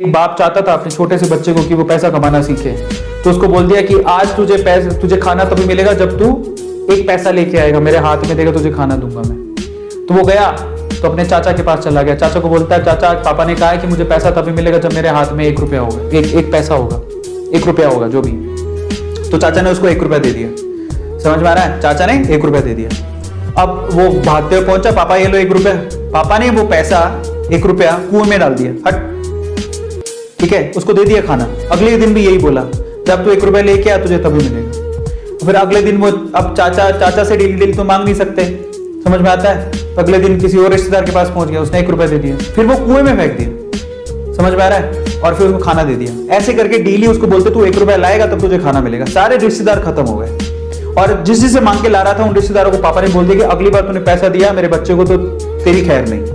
एक बाप चाहता था अपने छोटे से बच्चे को कि वो पैसा कमाना सीखे, तो उसको बोल दिया कि आज तुझे खाना तभी मिलेगा जब तू एक पैसा लेके आएगा, मेरे हाथ में देगा, तुझे खाना दूंगा मैं। तो वो गया तो अपने चाचा के पास चला गया। चाचा को बोलता है, चाचा पापा ने कहा है कि मुझे पैसा तभी मिलेगा जब मेरे हाथ में 1 रुपया होगा, एक पैसा होगा, 1 रुपया होगा जो भी। तो चाचा ने उसको 1 रुपया दे दिया। समझ में आ रहा है? चाचा ने 1 रुपया दे दिया। अब वो भागते हुए पहुंचा, पापा ये लो 1 रुपया। पापा ने वो पैसा 1 रुपया कुएं में डाल दिया। हट, ठीक है, उसको दे दिया खाना। अगले दिन भी यही बोला, जब तू 1 रुपया लेके आ तुझे तभी मिलेगा। फिर अगले दिन वो, अब चाचा से डेली तो मांग नहीं सकते, समझ में आता है? तो अगले दिन किसी और रिश्तेदार के पास पहुंच गया, उसने 1 रुपया दे दिया, फिर वो कुएं में फेंक दिया। समझ में आ रहा है? और फिर उसको खाना दे दिया। ऐसे करके डेली उसको बोलते तू 1 रुपया लाएगा तब तुझे खाना मिलेगा। सारे रिश्तेदार खत्म हो गए, और जिससे मांग के ला रहा था उन रिश्तेदारों को पापा ने बोल दिया कि अगली बार तूने पैसा दिया मेरे बच्चे को तो तेरी खैर नहीं।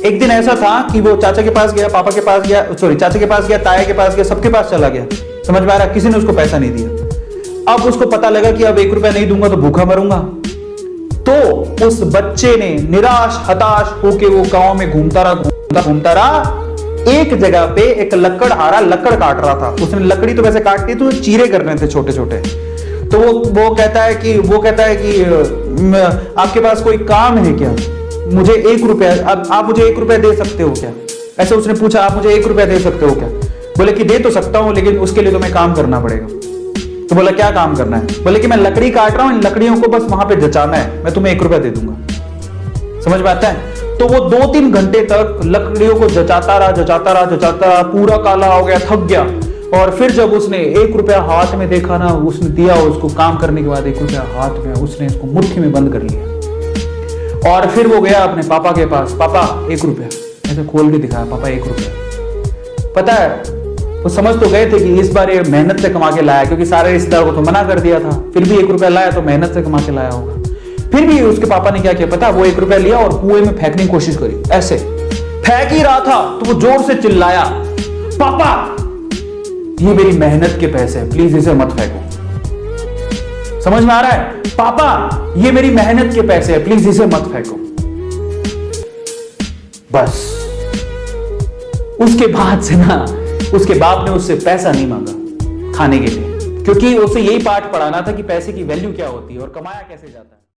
एक दिन ऐसा था कि वो चाचा के पास गया, पापा के पास गया, सॉरी चाचा के पास गया, ताया के पास गया, सबके पास चला गया। समझ में आ रहा है? किसी ने उसको पैसा नहीं दिया। अब उसको पता लगा कि अब 1 रुपया नहीं दूंगा तो भूखा मरूंगा। तो उस बच्चे ने निराश हताश होके वो गांव में घूमता रहा। एक जगह पे एक लकड़हारा लकड़ काट रहा था। उसने लकड़ी तो वैसे काटती तो चीरे करने थे छोटे छोटे। तो वो कहता है कि आपके पास कोई काम है क्या? मुझे 1 रुपया, आप मुझे 1 रुपया दे सकते हो क्या? ऐसे उसने पूछा, आप मुझे 1 रुपया दे सकते हो क्या? बोले कि दे तो सकता हूं, लेकिन उसके लिए तुम्हें काम करना पड़ेगा। तो बोला क्या काम करना है? बोले कि मैं लकड़ी काट रहा हूं, इन लकड़ियों को बस वहां पे जचाना है, मैं तुम्हें 1 रुपया दे दूंगा। समझ में आता है? तो वो 2-3 घंटे तक लकड़ियों को जचाता रहा, पूरा काला हो गया, थक गया। और फिर जब उसने 1 रुपया हाथ में देखा ना, उसने दिया उसको। काम करने के बाद 1 रुपया हाथ में, उसने इसको मुट्ठी में बंद कर लिया। और फिर वो गया अपने पापा के पास, पापा 1 रुपया, ऐसे खोल के दिखाया, पापा 1 रुपया। पता है वो समझ तो गए थे कि इस बार ये मेहनत से कमा के लाया, क्योंकि सारे रिश्तेदारों को तो मना कर दिया था। फिर भी 1 रुपया लाया तो मेहनत से कमा के लाया होगा। फिर भी उसके पापा ने क्या किया पता? वो 1 रुपया लिया और कुएं में फेंकने की कोशिश करी। ऐसे फेंक ही रहा था तो वो जोर से चिल्लाया, पापा ये मेरी मेहनत के पैसे हैं, प्लीज इसे मत फेंको। समझ में आ रहा है? पापा ये मेरी मेहनत के पैसे हैं, प्लीज इसे मत फेंको। बस उसके बाद से ना उसके बाप ने उससे पैसा नहीं मांगा खाने के लिए, क्योंकि उसे यही पाठ पढ़ाना था कि पैसे की वैल्यू क्या होती है और कमाया कैसे जाता है।